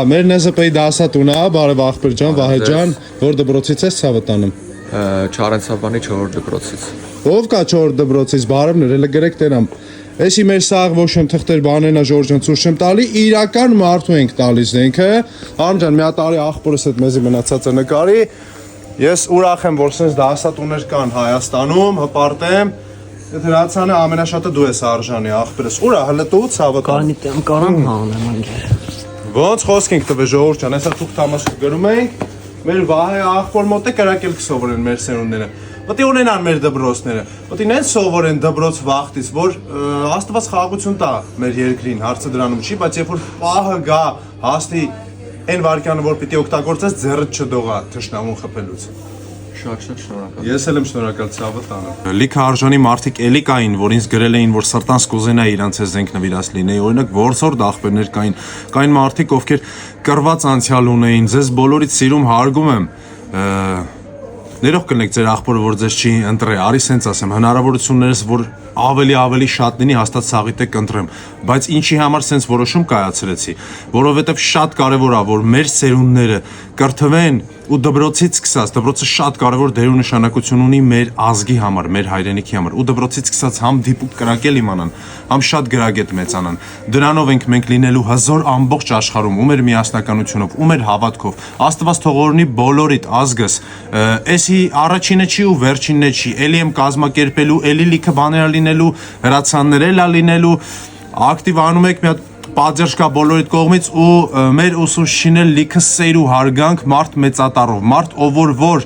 Մեր նեզպեի դասատունը, բարև աղբեր ջան, Վահե ջան, որ դպրոցից ես ցավը տանում։ Չարենցապանի 4 դպրոցից։ Ով կա 4 դպրոցից, բարևներ, հələ գրեք տերամ։ Էսի մեր սաղ ոչ եմ թղթեր բանենա ժորժն ցույց չեմ տալի, իրական մարդու ենք տալիս ինքը։ Արմ ջան, մի հատ արի աղբորս հետ մեզի մնացածը նկարի։ Ես ուրախ եմ, որ sense դասատուներ կան Հայաստանում, հպարտեմ։ Եթե հրացանը ամենաշատը դու ես արժանի աղբերս։ Ուրա հələ դու ցավը տան։ Կարամ հանեմ անգեր։ Ոնց խոսք ենք տվել ժողովուրդ ջան, հեսա թուղթ համասու գրում ենք, մեր Վահե աղբոր մոտ է կրակել կսովորեն մեր սերունդները։ Պետք է ունենան մեր դպրոցները։ Պետք է նեն սովորեն դպրոց վախտից, որ Աստված խաղաղություն տա մեր երկրին, հարցը դրանում չի, բայց երբ որ պահը գա, հասնի այն վարկյանը, որ պիտի օգտագործես, ձեռդ չդողա թշնամուն խփելուց։ Շատ շնորհակալ։ Ես էլ եմ շնորհակալ ցավը տանը։ Լիքը արժանի մարդիկ էլի կային, որ ինձ գրել էին, որ սրտանց կուզենայի իրանց հետ զենք նվիրած լինեի։ Օրինակ որսորդ աղբերներ կային մարդիկ, ովքեր կռված անցյալ ունեին, ձեզ բոլորից սիրում հարգում եմ։ Ներող կլինեք ձեր աղբորը, որ ձեզ չի ընտրե, արի սենց ասեմ, հնարավորություններս, որ ավելի շատ լինի, հաստատ սաղի տեք ընտրեմ, բայց ինչի համար սենց որոշում կայացրեցի, որովհետև շատ կարևոր է, որ մեր սերունդները կրթվեն ու դպրոցից սկսած, դպրոցը շատ կարևոր դեր ու նշանակություն ունի մեր ազգի համար, մեր հայրենիքի համար, ու դպրոցից սկսած համ դիպուկ կրակել իմանան, համ շատ գրագետ մեծանան, դրանով ենք մենք լինելու հզոր ամբողջ աշխարհում, ու մեր միասնականությունով, ու մեր հավատքով, Աստված թող օրհնի բոլորիդ ազգս, էսի առաջինը չի ու վերջինը չի, էլի եմ կազմակերպելու, էլի լիքը բաներ լինելու, հրացաններ էլ լինելու, ակտիվ անում եք մի հատ պատժ կա բոլորիդ կողմից ու մեր ուսուցիչին լիքը սեր ու հարգանք մարդ մեծատառով, մարդ ով որ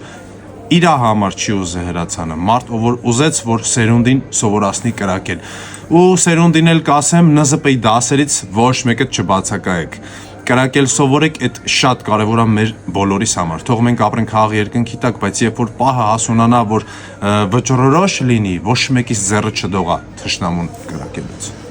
իր համար չի ուզե հրացանը, մարդ ով որ ուզեց որ սերունդին սովորացնի կրակել ու սերունդին էլ կասեմ ՆԶՊ-ի դասերից ոչ մեկը չբացակայեք կրակել սովորեք այդ շատ կարևոր է մեր բոլորիս համար թող մենք ապրենք խաղ երկնքի տակ բայց երբ որ պահը հասունանա որ վճռորոշ լինի ոչ մեկից ձեռը չդողա թշնամուն կրակելուց